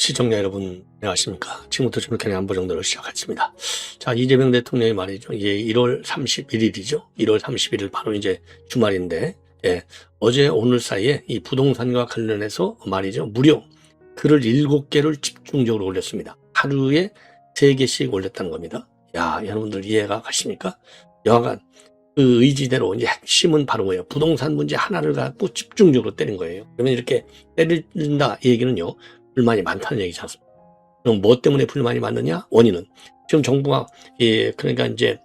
시청자 여러분 안녕하십니까. 지금부터 저녁의 안보 정도를 시작하겠습니다. 자, 이재명 대통령이 말이죠. 이제 1월 31일이죠. 1월 31일 바로 이제 주말인데, 어제 오늘 사이에 이 부동산과 관련해서 말이죠. 무려 글을 7개를 집중적으로 올렸습니다. 하루에 3개씩 올렸다는 겁니다. 야, 여러분들 이해가 가십니까? 여하간 그 의지대로 이제 핵심은 바로 뭐예요? 부동산 문제 하나를 갖고 집중적으로 때린 거예요. 그러면 이렇게 때린다 이 얘기는요. 불만이 많다는 얘기지 않습니까? 그럼 뭐 때문에 불만이 많느냐? 원인은 지금 정부가 그러니까 이제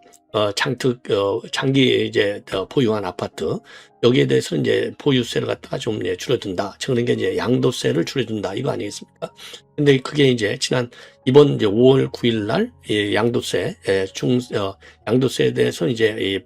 장기 이제 보유한 아파트 여기에 대해서는 이제 보유세를 갖다가 좀 줄여준다. 그러니까 이제 양도세를 줄여준다. 이거 아니겠습니까? 근데 그게 이제 이번 이제 5월 9일 날 양도세 양도세에 대해서 이제 이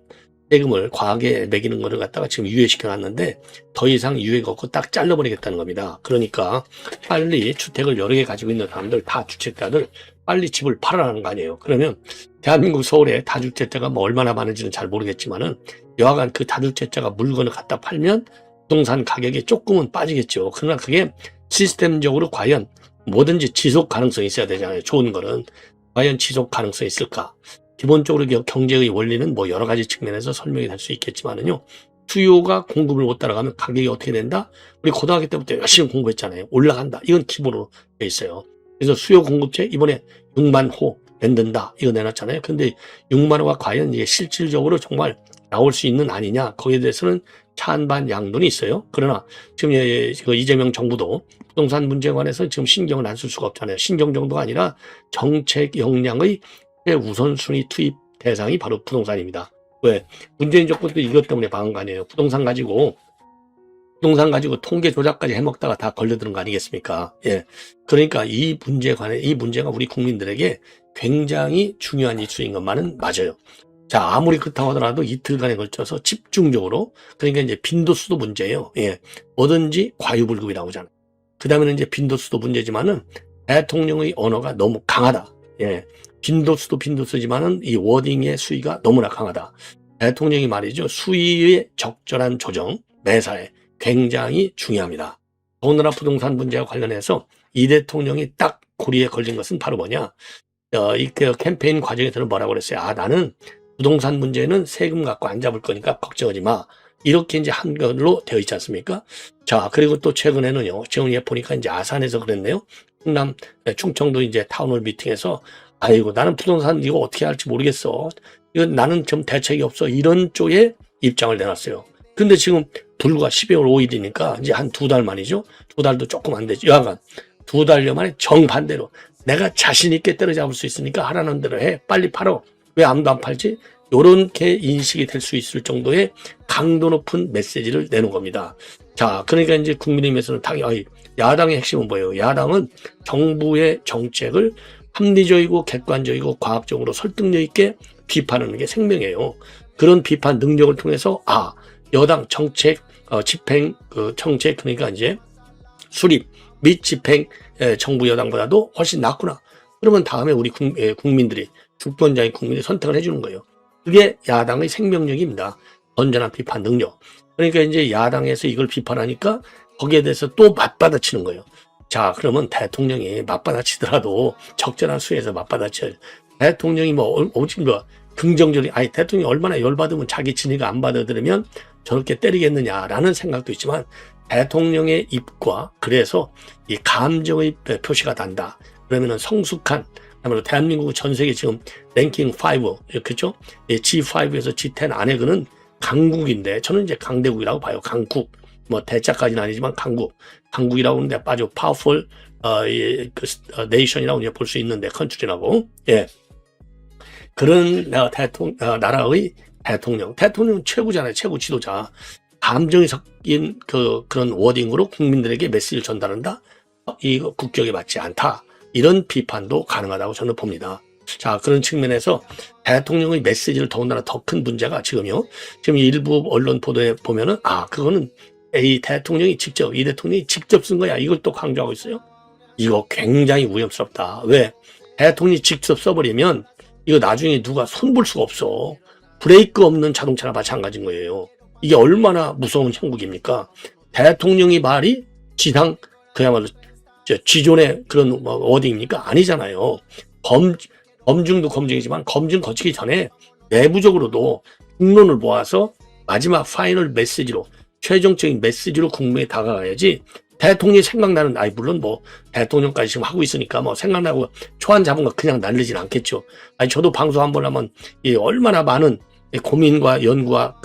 세금을 과하게 매기는 거를 갖다가 지금 유예시켜 놨는데 더 이상 유예가 없고 딱 잘라버리겠다는 겁니다. 그러니까 빨리 주택을 여러 개 가지고 있는 사람들 다 주택자들 빨리 집을 팔아라는 거 아니에요. 그러면 대한민국 서울에 다주택자가 뭐 얼마나 많은지는 잘 모르겠지만은 여하간 그 다주택자가 물건을 갖다 팔면 부동산 가격이 조금은 빠지겠죠. 그러나 그게 시스템적으로 과연 뭐든지 지속 가능성이 있어야 되잖아요. 좋은 거는 과연 지속 가능성이 있을까? 기본적으로 경제의 원리는 뭐 여러 가지 측면에서 설명이 될 수 있겠지만은요. 수요가 공급을 못 따라가면 가격이 어떻게 된다? 우리 고등학교 때부터 열심히 공부했잖아요. 올라간다. 이건 기본으로 돼 있어요. 그래서 수요 공급제 이번에 6만 호 만든다. 이거 내놨잖아요. 근데 6만 호가 과연 이게 실질적으로 정말 나올 수 있는 아니냐? 거기에 대해서는 찬반 양론이 있어요. 그러나 지금 이재명 정부도 부동산 문제에 관해서 지금 신경을 안 쓸 수가 없잖아요. 신경 정도가 아니라 정책 역량의 우선순위 투입 대상이 바로 부동산입니다. 왜? 문재인 정부도 이것 때문에 방한 거 아니에요. 부동산 가지고 통계 조작까지 해먹다가 다 걸려드는 거 아니겠습니까? 그러니까 이 문제가 우리 국민들에게 굉장히 중요한 이슈인 것만은 맞아요. 자, 아무리 그렇다고 하더라도 이틀간에 걸쳐서 집중적으로, 그러니까 이제 빈도수도 문제예요. 뭐든지 과유불급이라고 하잖아요. 그 다음에는 이제 빈도수도 문제지만은 대통령의 언어가 너무 강하다. 빈도수도 빈도수지만은 이 워딩의 수위가 너무나 강하다. 대통령이 말이죠. 수위의 적절한 조정, 매사에 굉장히 중요합니다. 더군다나 부동산 문제와 관련해서 이 대통령이 딱 고리에 걸린 것은 바로 뭐냐. 이 캠페인 과정에서는 뭐라고 그랬어요. 나는 부동산 문제는 세금 갖고 안 잡을 거니까 걱정하지 마. 이렇게 이제 한 걸로 되어 있지 않습니까? 자, 그리고 또 최근에는요. 지금 보니까 이제 아산에서 그랬네요. 충청도 이제 타운홀 미팅에서 아이고 나는 부동산 이거 어떻게 할지 모르겠어. 이건 나는 좀 대책이 없어. 이런 쪽에 입장을 내놨어요. 근데 지금 불과 12월 5일이니까 이제 한 2달 만이죠. 2달도 조금 안 되죠. 여하간 2달여 만에 정반대로 내가 자신 있게 때려잡을 수 있으니까 하라는 대로 해. 빨리 팔어. 왜 아무도 안 팔지? 요렇게 인식이 될 수 있을 정도의 강도 높은 메시지를 내는 겁니다. 자, 그러니까 이제 국민의힘에서는 당연히 야당의 핵심은 뭐예요? 야당은 정부의 정책을 합리적이고 객관적이고 과학적으로 설득력 있게 비판하는 게 생명이에요. 그런 비판 능력을 통해서 여당 정책 집행 정책 그러니까 이제 수립 및 집행 정부 여당보다도 훨씬 낫구나. 그러면 다음에 우리 국민들이 주권자인 국민이 선택을 해주는 거예요. 그게 야당의 생명력입니다. 언제나 비판 능력. 그러니까 이제 야당에서 이걸 비판하니까 거기에 대해서 또 맞받아치는 거예요. 자, 그러면 대통령이 맞받아치더라도 적절한 수에서 맞받아쳐요. 대통령이 긍정적인, 대통령이 얼마나 열받으면 자기 친위가 안 받아들이면 저렇게 때리겠느냐라는 생각도 있지만 대통령의 입과 그래서 이 감정의 표시가 단다. 그러면은 성숙한, 아무래도 대한민국 전 세계 지금 랭킹 5, 그렇죠? G5에서 G10 안에 그는 강국인데 저는 이제 강대국이라고 봐요. 강국. 뭐 대자까지는 아니지만 강국이라고 하는데 아주 파워풀 네이션이라고 볼 수 있는데 컨트리라고 그런 나라의 대통령 최고잖아요. 최고 지도자. 감정이 섞인 그런 워딩으로 국민들에게 메시지를 전달한다. 이거 국격에 맞지 않다. 이런 비판도 가능하다고 저는 봅니다. 자, 그런 측면에서 대통령의 메시지를 더군다나 더 큰 문제가 지금 일부 언론 보도에 보면은 그거는 이 대통령이 직접 쓴 거야. 이걸 또 강조하고 있어요. 이거 굉장히 위험스럽다. 왜? 대통령이 직접 써버리면 이거 나중에 누가 손볼 수가 없어. 브레이크 없는 자동차나 마찬가지인 거예요. 이게 얼마나 무서운 형국입니까? 대통령의 말이 그야말로 쥐존의 그런 뭐 워딩입니까? 아니잖아요. 검증도 검증이지만 검증 거치기 전에 내부적으로도 국론을 모아서 마지막 파이널 메시지로, 최종적인 메시지로 국민에 다가가야지, 대통령이 생각나는, 물론 뭐 대통령까지 지금 하고 있으니까 뭐 생각나고 초안 잡은 거 그냥 날리진 않겠죠. 저도 방송 한번 하면 얼마나 많은 고민과 연구와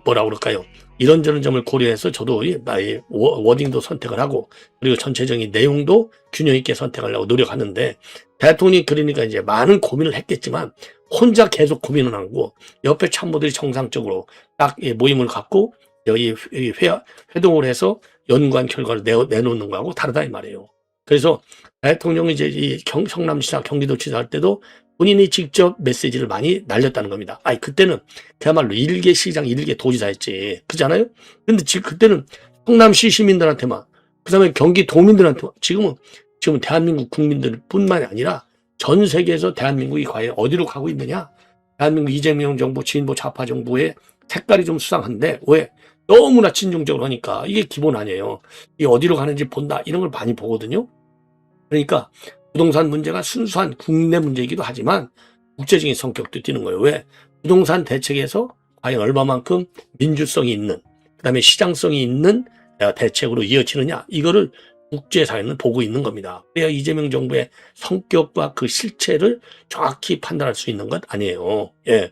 뭐라 그럴까요? 이런저런 점을 고려해서 저도 나의 워딩도 선택을 하고, 그리고 전체적인 내용도 균형 있게 선택하려고 노력하는데, 대통령이 그러니까 이제 많은 고민을 했겠지만 혼자 계속 고민을 하고, 옆에 참모들이 정상적으로 딱 모임을 갖고 여기 회동을 해서 연구한 결과를 내놓는 거하고 다르다 이 말이에요. 그래서 대통령이 이제 이 성남시장, 경기도지사 할 때도 본인이 직접 메시지를 많이 날렸다는 겁니다. 그때는 그야말로 일개 시장, 일개 도지사였지. 그렇잖아요? 근데 지금 그때는 성남시 시민들한테만, 그 다음에 경기도민들한테만, 지금 대한민국 국민들 뿐만이 아니라 전 세계에서 대한민국이 과연 어디로 가고 있느냐? 대한민국 이재명 정부, 진보 좌파 정부의 색깔이 좀 수상한데, 왜? 너무나 친중적으로 하니까 이게 기본 아니에요. 이게 어디로 가는지 본다, 이런 걸 많이 보거든요. 그러니까 부동산 문제가 순수한 국내 문제이기도 하지만 국제적인 성격도 띠는 거예요. 왜? 부동산 대책에서 과연 얼마만큼 민주성이 있는, 그다음에 시장성이 있는 대책으로 이어지느냐, 이거를 국제사회는 보고 있는 겁니다. 그래야 이재명 정부의 성격과 그 실체를 정확히 판단할 수 있는 것 아니에요. 예.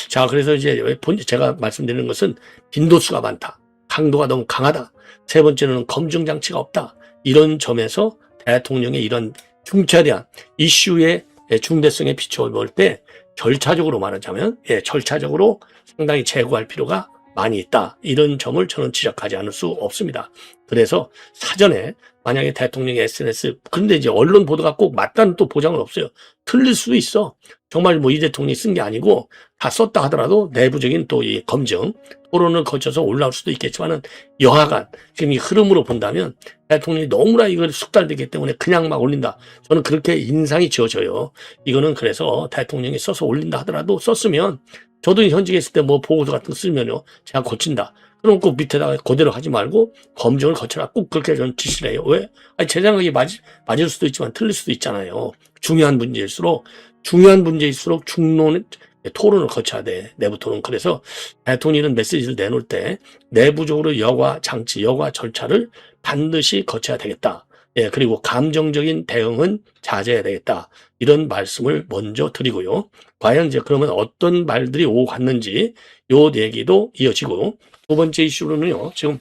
자, 그래서 이제 제가 말씀드리는 것은 빈도수가 많다, 강도가 너무 강하다, 세 번째는 검증 장치가 없다, 이런 점에서 대통령의 이런 중차대한 이슈의 중대성에 비춰볼 때 절차적으로 말하자면 절차적으로 상당히 제고할 필요가 많이 있다, 이런 점을 저는 지적하지 않을 수 없습니다. 그래서 사전에 만약에 대통령의 SNS, 그런데 이제 언론 보도가 꼭 맞다는 또 보장은 없어요. 틀릴 수도 있어. 정말 뭐 이 대통령이 쓴 게 아니고 다 썼다 하더라도 내부적인 또 이 검증, 토론을 거쳐서 올라올 수도 있겠지만은, 여하간 지금 이 흐름으로 본다면 대통령이 너무나 이걸 숙달되기 때문에 그냥 막 올린다, 저는 그렇게 인상이 지어져요. 이거는 그래서 대통령이 써서 올린다 하더라도, 썼으면 저도 현직에 있을 때 뭐 보고서 같은 거 쓰면요, 제가 고친다, 그럼 꼭 밑에다가 그대로 하지 말고 검증을 거쳐라, 꼭 그렇게 저는 지시를 해요. 왜? 제 생각이 맞을 수도 있지만 틀릴 수도 있잖아요. 중요한 문제일수록 중론 토론을 거쳐야 돼, 내부 토론. 그래서 대통령은 메시지를 내놓을 때 내부적으로 여과 장치, 여과 절차를 반드시 거쳐야 되겠다. 그리고 감정적인 대응은 자제해야 되겠다, 이런 말씀을 먼저 드리고요. 과연 이제 그러면 어떤 말들이 오고 갔는지 요 얘기도 이어지고, 두 번째 이슈로는요, 지금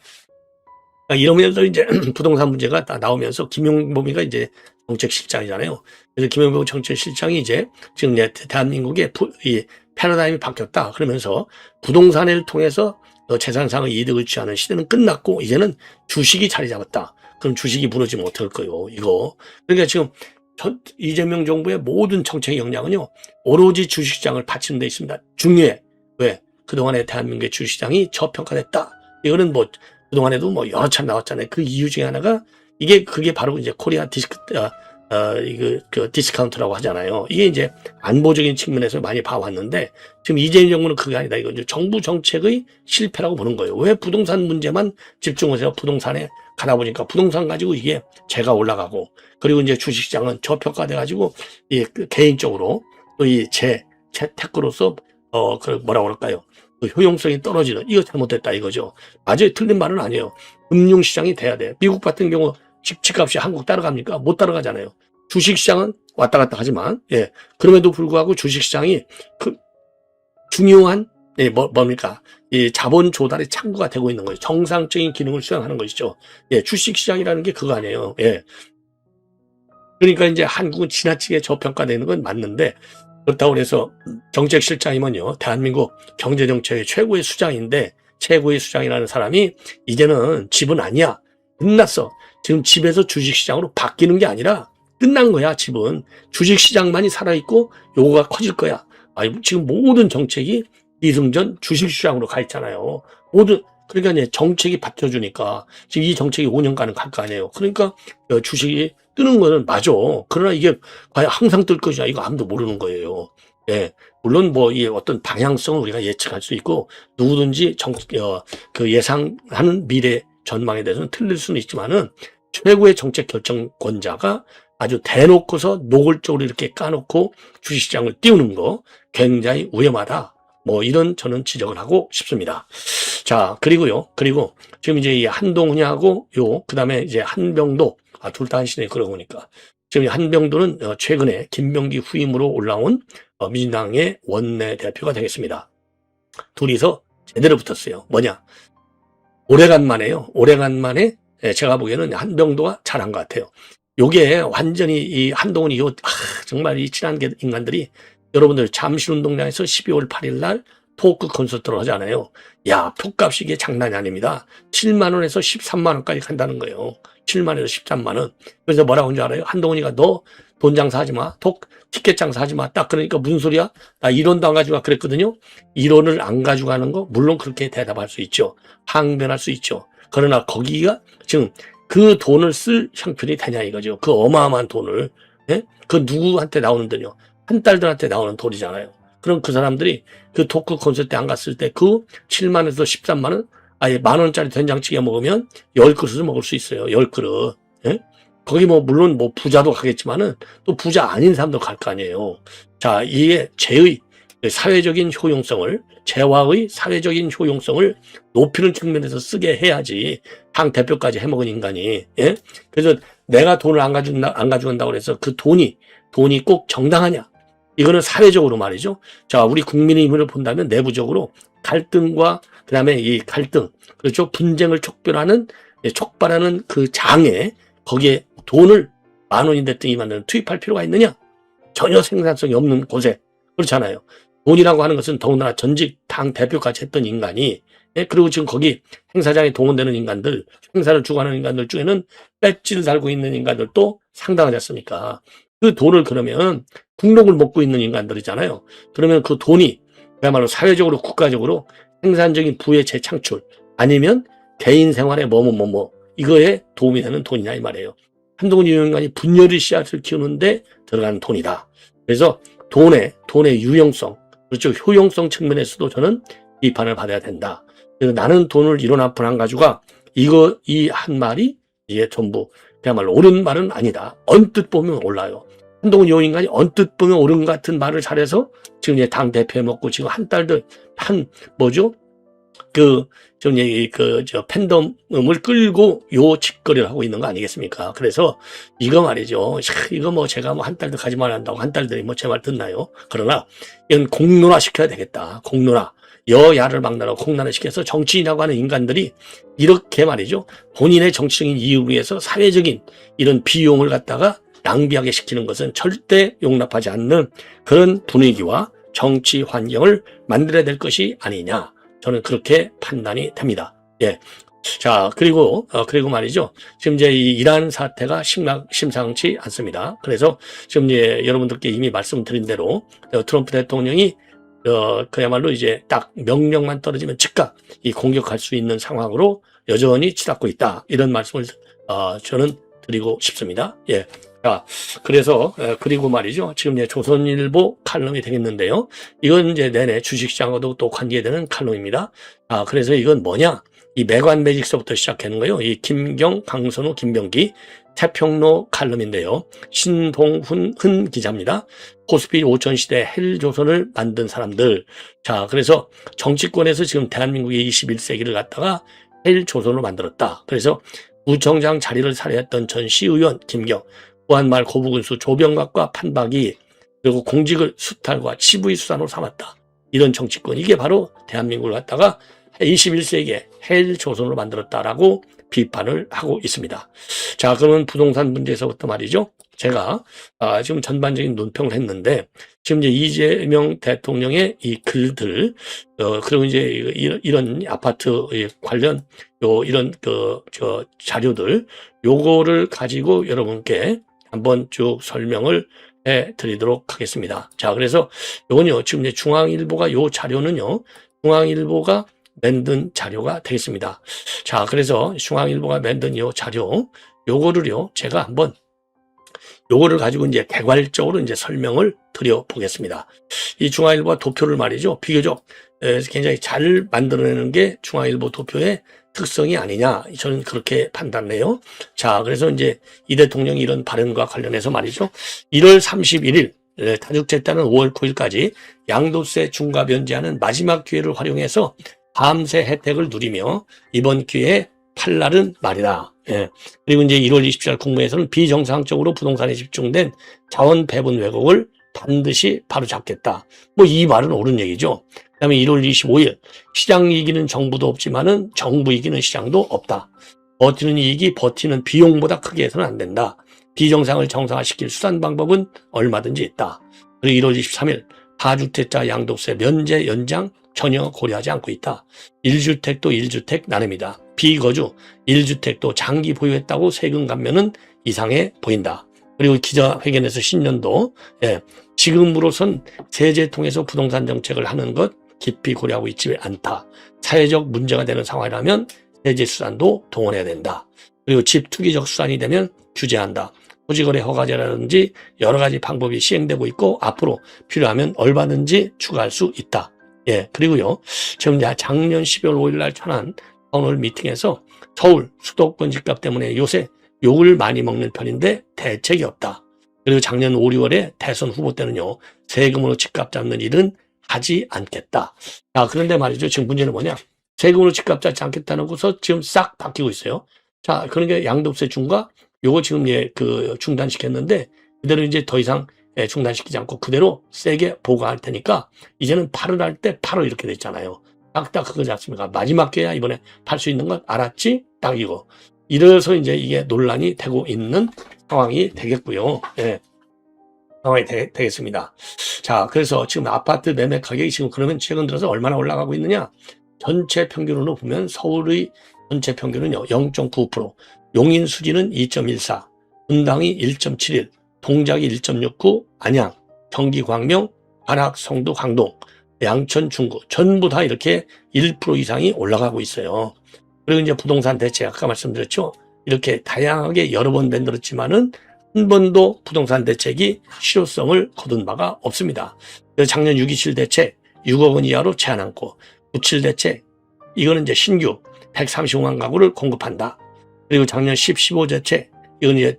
이러면서 이제 부동산 문제가 나오면서 김용범이가 이제 정책실장이잖아요. 그래서 김용범 정책실장이 이제 지금 대한민국의 이 패러다임이 바뀌었다, 그러면서 부동산을 통해서 재산상의 이득을 취하는 시대는 끝났고 이제는 주식이 자리 잡았다. 그럼 주식이 무너지면 어떡할 거예요, 이거. 그러니까 지금 이재명 정부의 모든 정책 역량은요, 오로지 주식시장을 받치는 데 있습니다. 중요해. 왜? 그동안에 대한민국의 주식시장이 저평가됐다. 이거는 뭐 그동안에도 뭐 여러 차례 나왔잖아요. 그 이유 중에 하나가 그게 바로 이제 코리아 디스카운트라고 하잖아요. 이게 이제 안보적인 측면에서 많이 봐왔는데, 지금 이재명 정부는 그게 아니다. 이거 이제 정부 정책의 실패라고 보는 거예요. 왜 부동산 문제만 집중해서 부동산에 가다 보니까 부동산 가지고 이게 재가 올라가고, 그리고 이제 주식시장은 저평가돼 가지고 개인적으로 또 이 재테크로서 뭐라 그럴까요? 그 효용성이 떨어지는, 이거 잘못됐다 이거죠. 맞아요. 틀린 말은 아니에요. 금융시장이 돼야 돼. 미국 같은 경우 집값이 한국 따라갑니까? 못 따라가잖아요. 주식시장은 왔다 갔다 하지만, 그럼에도 불구하고 주식시장이 그 중요한 뭡니까? 이 자본 조달의 창구가 되고 있는 거예요. 정상적인 기능을 수행하는 것이죠. 주식시장이라는 게 그거 아니에요. 그러니까 이제 한국은 지나치게 저평가되는 건 맞는데, 그렇다고 해서 정책실장이면요, 대한민국 경제정책의 최고의 수장인데, 최고의 수장이라는 사람이 이제는 집은 아니야, 끝났어. 지금 집에서 주식시장으로 바뀌는 게 아니라 끝난 거야. 집은 주식시장만이 살아있고 요거가 커질 거야. 지금 모든 정책이 이승전 주식시장으로 가 있잖아요. 그러니까 이제 정책이 받쳐주니까 지금 이 정책이 5년간은 갈 거 아니에요. 그러니까 주식이 뜨는 거는 맞아. 그러나 이게 과연 항상 뜰 것이냐, 이거 아무도 모르는 거예요. 물론 뭐 이 어떤 방향성을 우리가 예측할 수 있고, 누구든지 그 예상하는 미래 전망에 대해서는 틀릴 수는 있지만은, 최고의 정책 결정권자가 아주 대놓고서 노골적으로 이렇게 까놓고 주식시장을 띄우는 거 굉장히 위험하다. 뭐 이런 저는 지적을 하고 싶습니다. 자, 그리고 지금 이제 이 한동훈이하고 그다음에 이제 한병도, 둘 다 하시네, 그러고 보니까. 지금 한병도는 최근에 김병기 후임으로 올라온 민주당의 원내대표가 되겠습니다. 둘이서 제대로 붙었어요. 뭐냐? 오래간만에 제가 보기에는 한병도가 잘한 것 같아요. 요게 완전히 이 한동훈이 정말 이 친한 인간들이, 여러분들 잠실운동장에서 12월 8일 날 토크 콘서트를 하잖아요. 야, 표값이 이게 장난이 아닙니다. 7만 원에서 13만 원까지 간다는 거예요. 7만 원에서 13만 원. 그래서 뭐라고 하는 줄 알아요? 한동훈이가 너 돈 장사하지 마. 티켓 장사하지 마. 딱 그러니까 무슨 소리야? 나 1원도 안 가져가 그랬거든요. 1원을 안 가져가는 거 물론 그렇게 대답할 수 있죠. 항변할 수 있죠. 그러나 거기가 지금 그 돈을 쓸 형편이 되냐 이거죠. 그 어마어마한 돈을. 예? 그 누구한테 나오는 돈이요? 한 딸들한테 나오는 돈이잖아요. 그럼 그 사람들이 그 토크 콘서트 안 갔을 때 그 7만에서 13만 원, 아예 만 원짜리 된장찌개 먹으면 10그릇을 먹을 수 있어요. 10그릇. 예? 거기 물론 부자도 가겠지만은 또 부자 아닌 사람도 갈 거 아니에요. 자, 이게 재화의 사회적인 효용성을 높이는 측면에서 쓰게 해야지 당 대표까지 해먹은 인간이. 예? 그래서 내가 돈을 안 가져간다고 해서 그 돈이 꼭 정당하냐? 이거는 사회적으로 말이죠. 자, 우리 국민의힘을 본다면 내부적으로 갈등과 그다음에 이 갈등, 그렇죠? 분쟁을 촉발하는 그 장에 거기에 돈을 만 원이 됐든 2만 원 투입할 필요가 있느냐? 전혀 생산성이 없는 곳에. 그렇잖아요. 돈이라고 하는 것은 더군다나 전직 당 대표까지 했던 인간이, 그리고 지금 거기 행사장에 동원되는 인간들, 행사를 주관하는 인간들 중에는 배지를 달고 있는 인간들도 상당하지 않습니까? 그 돈을 그러면 국록을 먹고 있는 인간들이잖아요. 그러면 그 돈이 그야말로 사회적으로 국가적으로 생산적인 부의 재창출 아니면 개인 생활에 이거에 도움이 되는 돈이냐 이 말이에요. 한동훈 인간이 분열의 씨앗을 키우는데 들어가는 돈이다. 그래서 돈의 유용성, 그렇죠, 효용성 측면에서도 저는 비판을 받아야 된다. 그래서 나는 돈을 1원 한 푼 안 가져가, 이 한 말이 이게 전부 그야말로 옳은 말은 아니다. 언뜻 보면 올라요. 한동훈 인간이 언뜻 보면 옳은 것 같은 말을 잘해서 지금 이제 당 대표에 먹고 지금 한 딸들 팬덤을 끌고 짓거리를 하고 있는 거 아니겠습니까? 그래서 이거 말이죠. 이거 제가 한 딸들 가지 말란다고 한 딸들이 제 말 듣나요? 그러나 이건 공론화 시켜야 되겠다. 공론화. 여야를 막론하고 공론화 시켜서 정치인이라고 하는 인간들이 이렇게 말이죠. 본인의 정치적인 이유를 위해서 사회적인 이런 비용을 갖다가 낭비하게 시키는 것은 절대 용납하지 않는 그런 분위기와 정치 환경을 만들어야 될 것이 아니냐. 저는 그렇게 판단이 됩니다. 예. 자, 그리고 말이죠. 지금 이제 이 이란 사태가 심상치 않습니다. 그래서 지금 이제 여러분들께 이미 말씀드린 대로 트럼프 대통령이 그야말로 이제 딱 명령만 떨어지면 즉각 이 공격할 수 있는 상황으로 여전히 치닫고 있다. 이런 말씀을 저는 드리고 싶습니다. 예. 자, 그래서 그리고 말이죠. 지금 이제 조선일보 칼럼이 되겠는데요. 이건 이제 내내 주식시장과도 또 관계되는 칼럼입니다. 그래서 이건 뭐냐? 이 매관매직서부터 시작하는 거예요. 이 김경, 강선우, 김병기 태평로 칼럼인데요. 신동훈 기자입니다. 코스피 5000시대 헬조선을 만든 사람들. 자, 그래서 정치권에서 지금 대한민국의 21세기를 갖다가 헬조선으로 만들었다. 그래서 구청장 자리를 살해했던 전 시의원 김경, 부안말 고부군수 조병각과 판박이, 그리고 공직을 수탈과 치부의 수단으로 삼았다. 이런 정치권, 이게 바로 대한민국을 갖다가 21세기에 헬조선으로 만들었다라고 비판을 하고 있습니다. 자, 그러면 부동산 문제에서부터 말이죠. 제가 지금 전반적인 논평을 했는데, 지금 이제 이재명 대통령의 이 글들, 그리고 이제 이런 아파트 관련 이런 자료들, 요거를 가지고 여러분께 한번 쭉 설명을 해 드리도록 하겠습니다. 자, 그래서 요건요, 지금 이제 중앙일보가 요 자료는요, 중앙일보가 만든 자료가 되겠습니다. 자, 그래서 중앙일보가 만든 요 자료, 요거를요, 제가 한번 요거를 가지고 이제 개괄적으로 이제 설명을 드려보겠습니다. 이 중앙일보가 도표를 말이죠, 비교적 굉장히 잘 만들어내는 게 중앙일보 도표의 특성이 아니냐, 저는 그렇게 판단해요. 자, 그래서 이제 이 대통령이 이런 발언과 관련해서 말이죠. 1월 31일 다주택자는 5월 9일까지 양도세 중과 면제하는 마지막 기회를 활용해서 밤새 혜택을 누리며 이번 기회에 팔날은 말이다. 예. 그리고 이제 1월 27일 국무회에서는 비정상적으로 부동산에 집중된 자원 배분 왜곡을 반드시 바로잡겠다. 뭐 이 말은 옳은 얘기죠. 그다음에 1월 25일 시장 이기는 정부도 없지만은 정부 이기는 시장도 없다. 버티는 이익이 버티는 비용보다 크게 해서는 안 된다. 비정상을 정상화시킬 수단 방법은 얼마든지 있다. 그리고 1월 23일 다주택자 양도세 면제 연장 전혀 고려하지 않고 있다. 1주택도 1주택 나눔이다. 비거주 1주택도 장기 보유했다고 세금 감면은 이상해 보인다. 그리고 기자회견에서 신년도 지금으로선 세제 통해서 부동산 정책을 하는 것 깊이 고려하고 있지 않다. 사회적 문제가 되는 상황이라면 세제 수단도 동원해야 된다. 그리고 집 투기적 수단이 되면 규제한다. 토지거래 허가제라든지 여러 가지 방법이 시행되고 있고 앞으로 필요하면 얼마든지 추가할 수 있다. 그리고요. 지금 작년 12월 5일 날 천안 타운홀 미팅에서 서울 수도권 집값 때문에 요새 욕을 많이 먹는 편인데 대책이 없다. 그리고 작년 5, 6월에 대선 후보 때는요. 세금으로 집값 잡는 일은 하지 않겠다. 자, 그런데 말이죠. 지금 문제는 뭐냐. 세금으로 집값 잡지 않겠다는 것서 지금 싹 바뀌고 있어요. 자, 그러니까 양도세 중과 요거 지금 중단시켰는데 그대로 이제 더 이상 중단시키지 않고 그대로 세게 보고할 테니까 이제는 팔을 할 때 팔을 이렇게 됐잖아요. 딱딱 그거지 않습니까? 마지막 기회야 이번에 팔 수 있는 것 알았지? 딱 이거. 이래서 이제 이게 논란이 되고 있는 상황이 되겠고요. 상황이 되겠습니다. 자, 그래서 지금 아파트 매매 가격이 지금 그러면 최근 들어서 얼마나 올라가고 있느냐? 전체 평균으로 보면 서울의 전체 평균은요 0.9%, 용인 수지는 2.14, 분당이 1.71, 동작이 1.69, 안양, 경기 광명, 관악, 성도, 강동, 양천, 중구 전부 다 이렇게 1% 이상이 올라가고 있어요. 그리고 이제 부동산 대책 아까 말씀드렸죠. 이렇게 다양하게 여러 번 만들었지만은 한 번도 부동산 대책이 실효성을 거둔 바가 없습니다. 그래서 작년 6.27 대책 6억 원 이하로 제한 않고 9.7 대책 이거는 이제 신규 135만 가구를 공급한다. 그리고 작년 10.15 대책 이건 이제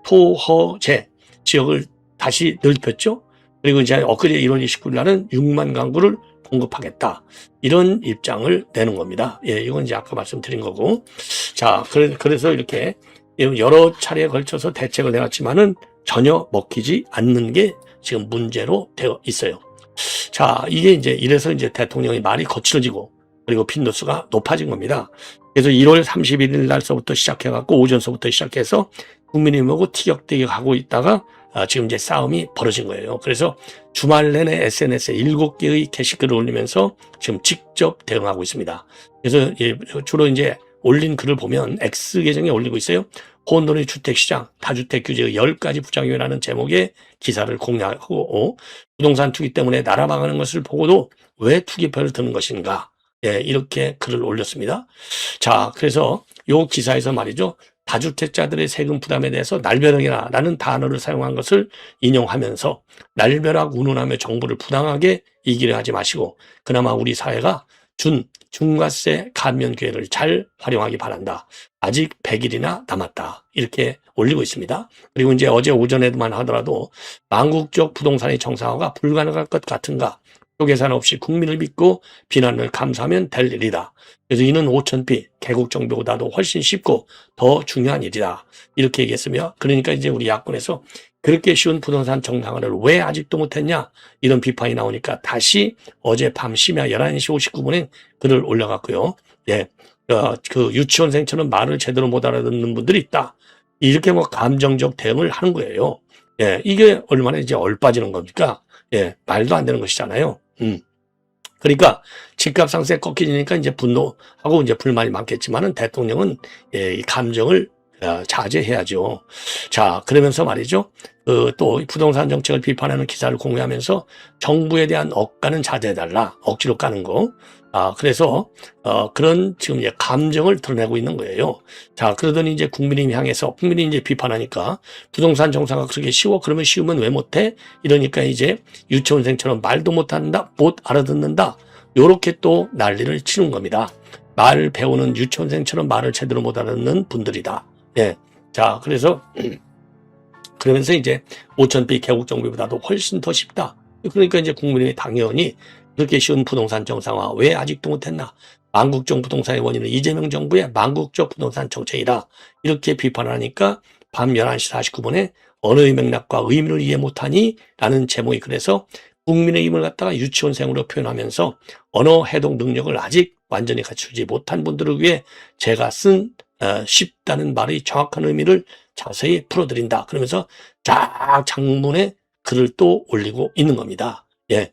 토허제 지역을 다시 넓혔죠. 그리고 이제 엊그제 1월 29일 날은 6만 가구를 공급하겠다. 이런 입장을 내는 겁니다. 이건 이제 아까 말씀드린 거고. 자, 그래서 이렇게 여러 차례에 걸쳐서 대책을 내놨지만은 전혀 먹히지 않는 게 지금 문제로 되어 있어요. 자, 이게 이래서 이제 대통령의 말이 거칠어지고 그리고 빈도수가 높아진 겁니다. 그래서 1월 31일 날서부터 시작해갖고 오전서부터 시작해서 국민의힘하고 티격태격하고 있다가 지금 이제 싸움이 벌어진 거예요. 그래서 주말 내내 SNS에 7개의 게시글을 올리면서 지금 직접 대응하고 있습니다. 그래서 주로 이제 올린 글을 보면 X 계정에 올리고 있어요. 혼돈의 주택시장, 다주택 규제의 10가지 부작용이라는 제목의 기사를 공략하고 부동산 투기 때문에 나라 망하는 것을 보고도 왜 투기표를 드는 것인가. 이렇게 글을 올렸습니다. 자, 그래서 요 기사에서 말이죠. 다주택자들의 세금 부담에 대해서 날벼락이라는 단어를 사용한 것을 인용하면서 날벼락 운운하며 정부를 부당하게 이기려 하지 마시고 그나마 우리 사회가 준 중과세 감면 기회를 잘 활용하기 바란다. 아직 100일이나 남았다. 이렇게 올리고 있습니다. 그리고 이제 어제 오전에만 하더라도 망국적 부동산의 정상화가 불가능할 것 같은가? 계산 없이 국민을 믿고 비난을 감수하면 될 일이다. 그래서 이는 5,000비 개국 정비보다도 훨씬 쉽고 더 중요한 일이다. 이렇게 얘기했으며 그러니까 이제 우리 야권에서 그렇게 쉬운 부동산 정상화를 왜 아직도 못했냐 이런 비판이 나오니까 다시 어젯밤 심야 11시 59분에 글을 올려갔고요. 그 유치원생처럼 말을 제대로 못 알아듣는 분들이 있다. 이렇게 감정적 대응을 하는 거예요. 이게 얼마나 이제 얼빠지는 겁니까? 말도 안 되는 것이잖아요. 그러니까 집값 상승에 꺾이니까 이제 분노하고 이제 불만이 많겠지만은 대통령은 이 감정을 자제해야죠. 자, 그러면서 말이죠. 또 부동산 정책을 비판하는 기사를 공유하면서 정부에 대한 억가는 자제해달라. 억지로 까는 거. 그래서 그런 지금 이제 감정을 드러내고 있는 거예요. 자, 그러더니 이제 국민을 향해서 국민이 이제 비판하니까 부동산 정상화 그렇게 쉬워? 그러면 쉬우면 왜 못해? 이러니까 이제 유치원생처럼 말도 못한다, 못 알아듣는다. 요렇게 또 난리를 치는 겁니다. 말을 배우는 유치원생처럼 말을 제대로 못 알아듣는 분들이다. 예. 자, 그래서 그러면서 이제 5,000비 개국 정비보다도 훨씬 더 쉽다. 그러니까 이제 국민이 당연히 그렇게 쉬운 부동산 정상화 왜 아직도 못했나? 망국적 부동산의 원인은 이재명 정부의 망국적 부동산 정책이다. 이렇게 비판을 하니까 밤 11시 49분에 언어의 맥락과 의미를 이해 못하니? 라는 제목이 그래서 국민의힘을 갖다가 유치원생으로 표현하면서 언어 해독 능력을 아직 완전히 갖추지 못한 분들을 위해 제가 쓴 쉽다는 말의 정확한 의미를 자세히 풀어드린다. 그러면서 쫙 장문의 글을 또 올리고 있는 겁니다. 예.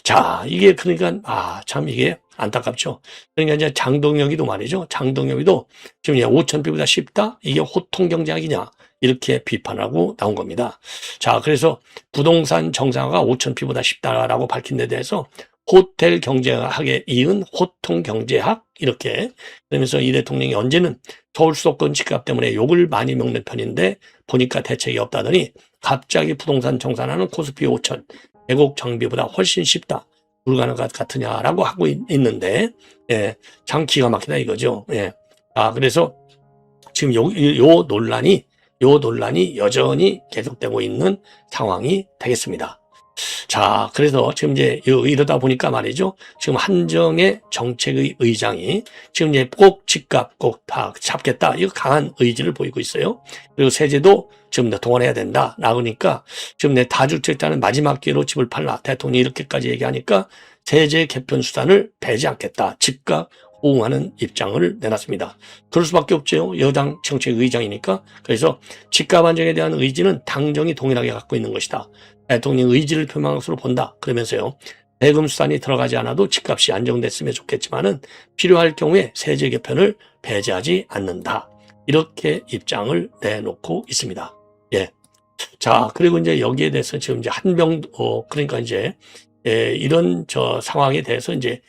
자, 이게 그러니까, 참 이게 안타깝죠. 그러니까 이제 장동혁이도 말이죠. 장동혁이도 지금 5,000비보다 쉽다? 이게 호통 경제학이냐? 이렇게 비판하고 나온 겁니다. 자, 그래서 부동산 정상화가 5,000비보다 쉽다라고 밝힌 데 대해서 호텔 경제학에 이은 호통 경제학 이렇게 그러면서 이 대통령이 언제는 서울 수도권 집값 때문에 욕을 많이 먹는 편인데 보니까 대책이 없다더니 갑자기 부동산 정산하는 코스피 5,000 개국 정비보다 훨씬 쉽다. 불가능한 것 같으냐라고 하고 있는데 예, 참 기가 막히다 이거죠. 예. 그래서 지금 요 논란이 여전히 계속되고 있는 상황이 되겠습니다. 자, 그래서 지금 이제 이러다 보니까 말이죠. 지금 한정의 정책의 의장이 지금 이제 꼭 집값 꼭 다 잡겠다. 이거 강한 의지를 보이고 있어요. 그리고 세제도 지금 동원해야 된다. 나오니까 지금 내 다주택자는 마지막 기회로 집을 팔라. 대통령이 이렇게까지 얘기하니까 세제 개편 수단을 배지 않겠다. 집값 호응하는 입장을 내놨습니다. 그럴 수밖에 없죠. 여당 정책 의장이니까. 그래서 집값 안정에 대한 의지는 당정이 동일하게 갖고 있는 것이다. 대통령 의지를 표명한 것으로 본다. 그러면서요. 대금 수단이 들어가지 않아도 집값이 안정됐으면 좋겠지만은 필요할 경우에 세제 개편을 배제하지 않는다. 이렇게 입장을 내놓고 있습니다. 예. 자, 그리고 이제 여기에 대해서 지금 이제 그러니까 이제 이런 상황에 대해서 이제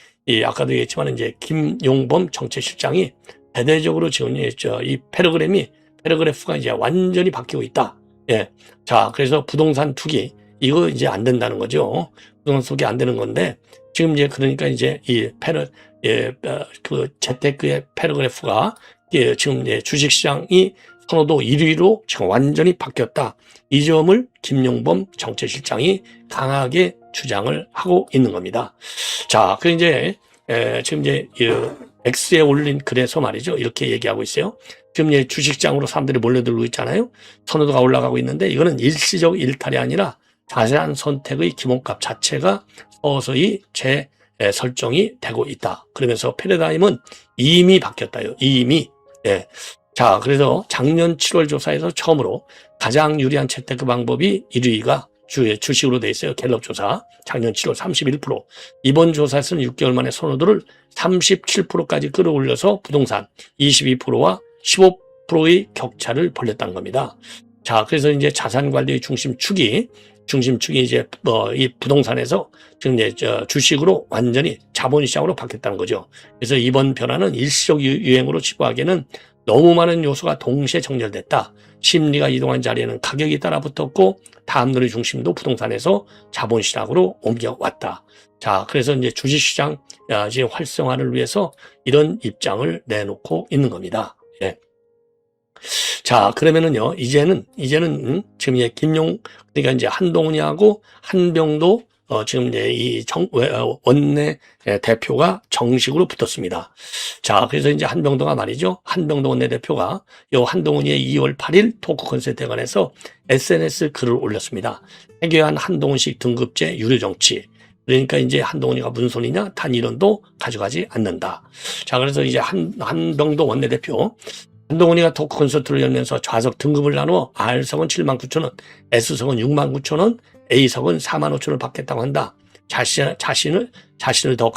아까도 얘기했지만 이제 김용범 정책실장이 대대적으로 지금 이 패러그래프가 이제 완전히 바뀌고 있다. 예. 자, 그래서 부동산 투기 이거 이제 안 된다는 거죠. 부동산 투기 안 되는 건데 지금 이제 그러니까 이제 그 재테크의 패러그래프가 지금 이제 주식시장이 선호도 1위로 지금 완전히 바뀌었다. 이 점을 김용범 정책실장이 강하게 주장을 하고 있는 겁니다. 자, 그 이제 지금 이제 X에 올린 글에서 말이죠. 이렇게 얘기하고 있어요. 지금 이제 주식시장으로 사람들이 몰려들고 있잖아요. 선호도가 올라가고 있는데 이거는 일시적 일탈이 아니라 자세한 선택의 기본값 자체가 서서히 재설정이 되고 있다. 그러면서 패러다임은 이미 바뀌었다요. 이미. 예. 자, 그래서 작년 7월 조사에서 처음으로 가장 유리한 재테크 방법이 1위가 주식으로 돼 있어요. 갤럽 조사. 작년 7월 31%. 이번 조사에서는 6개월 만에 선호도를 37%까지 끌어올려서 부동산 22%와 15%의 격차를 벌렸다는 겁니다. 자, 그래서 이제 자산관리의 중심축이 이제 이 부동산에서 지금 이제 주식으로 완전히 자본시장으로 바뀌었다는 거죠. 그래서 이번 변화는 일시적 유행으로 치부하기에는 너무 많은 요소가 동시에 정렬됐다. 심리가 이동한 자리에는 가격이 따라 붙었고 다음 노래 중심도 부동산에서 자본시장으로 옮겨왔다. 자, 그래서 이제 주식시장 지금 활성화를 위해서 이런 입장을 내놓고 있는 겁니다. 예. 자, 그러면은요, 이제는 지금 그러니까 이제 한동훈이하고 한병도 지금 이제 원내 대표가 정식으로 붙었습니다. 자, 그래서 이제 한병도가 말이죠. 한병도 원내대표가 한동훈이의 2월 8일 토크 콘서트에 관해서 SNS 글을 올렸습니다. 해괴한 한동훈식 등급제 유료정치. 그러니까 이제 한동훈이가 무슨 소리냐? 단일원도 가져가지 않는다. 자, 그래서 이제 한병도 원내대표. 한동훈이가 토크 콘서트를 열면서 좌석 등급을 나누어 R석은 79,000원, S석은 69,000원, A석은 45,000원을 받겠다고 한다. 자신을 더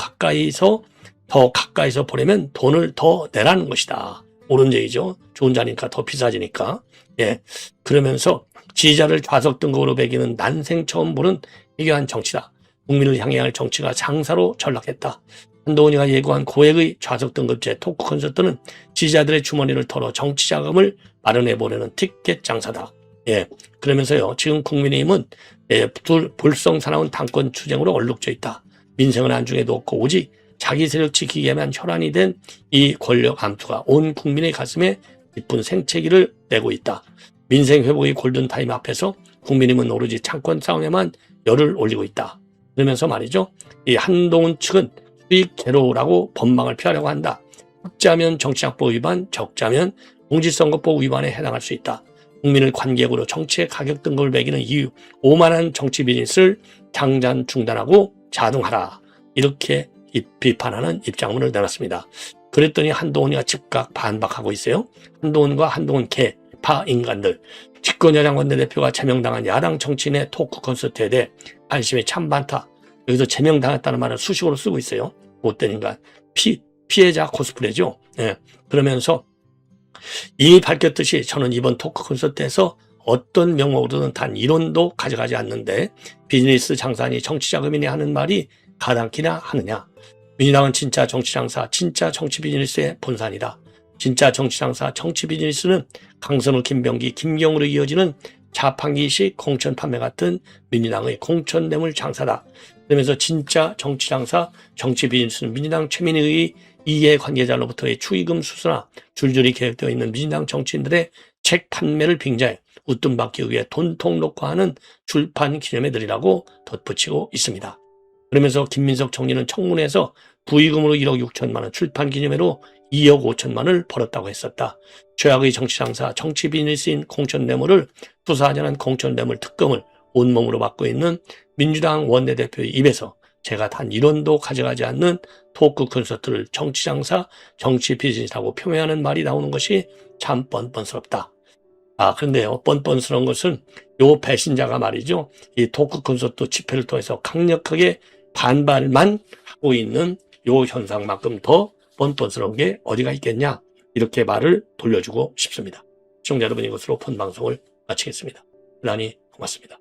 가까이서 보내면 돈을 더 내라는 것이다. 옳은 얘기죠. 좋은 자니까 더 비싸지니까. 예. 그러면서 지지자를 좌석 등급으로 매기는 난생 처음 보는 해괴한 정치다. 국민을 향해야 할 정치가 장사로 전락했다. 한동훈이가 예고한 고액의 좌석 등급제 토크 콘서트는 지지자들의 주머니를 털어 정치 자금을 마련해보려는 티켓 장사다. 예. 그러면서요, 지금 국민의힘은 불성사나운 당권 투쟁으로 얼룩져 있다. 민생은 안중에도 없고 오직 자기 세력 지키기에만 혈안이 된 이 권력 암투가 온 국민의 가슴에 깊은 생채기를 내고 있다. 민생 회복의 골든타임 앞에서 국민의힘은 오로지 창권 싸움에만 열을 올리고 있다. 그러면서 말이죠. 이 한동훈 측은 수익 제로라고 법망을 피하려고 한다. 적자면 정치작법 위반, 적자면 공직선거법 위반에 해당할 수 있다. 국민을 관객으로 정치의 가격 등급을 매기는 이유, 오만한 정치 비즈니스를 당장 중단하고 자동하라. 이렇게 비판하는 입장문을 내놨습니다. 그랬더니 한동훈이가 즉각 반박하고 있어요. 한동훈과 한동훈 개파 인간들, 집권여당 원내대표가 제명당한 야당 정치인의 토크 콘서트에 대해 관심이 참 많다. 여기서 제명당했다는 말을 수식어로 쓰고 있어요. 못된 인간, 피해자 코스프레죠. 예. 그러면서 이미 밝혔듯이 저는 이번 토크 콘서트에서 어떤 명목으로든 단 1원도 가져가지 않는데 비즈니스 장사니 정치 자금이니 하는 말이 가당키나 하느냐. 민주당은 진짜 정치 장사, 진짜 정치 비즈니스의 본산이다. 진짜 정치 장사, 정치 비즈니스는 강선우, 김병기, 김경으로 이어지는 자판기식 공천 판매 같은 민주당의 공천 뇌물 장사다. 그러면서 진짜 정치 장사, 정치 비즈니스는 민주당 최민희의 이해 관계자로부터의 축의금 수수나 줄줄이 계획되어 있는 민주당 정치인들의 책 판매를 빙자해 웃돈 받기 위해 돈통 놓고 하는 출판 기념회들이라고 덧붙이고 있습니다. 그러면서 김민석 총리는 청문회에서 부의금으로 1억 6천만 원, 출판 기념회로 2억 5천만 원을 벌었다고 했었다. 최악의 정치 장사, 정치 비즈니스인 공천 뇌물을 수사하자는 공천 뇌물 특검을 온몸으로 맡고 있는 민주당 원내대표의 입에서 제가 단 1원도 가져가지 않는 토크 콘서트를 정치 장사, 정치 비즈니스라고 표명하는 말이 나오는 것이 참 뻔뻔스럽다. 그런데요, 뻔뻔스러운 것은 요 배신자가 말이죠. 이 토크 콘서트 집회를 통해서 강력하게 반발만 하고 있는 요 현상만큼 더 뻔뻔스러운 게 어디가 있겠냐. 이렇게 말을 돌려주고 싶습니다. 시청자 여러분, 이것으로 본 방송을 마치겠습니다. 대단히 고맙습니다.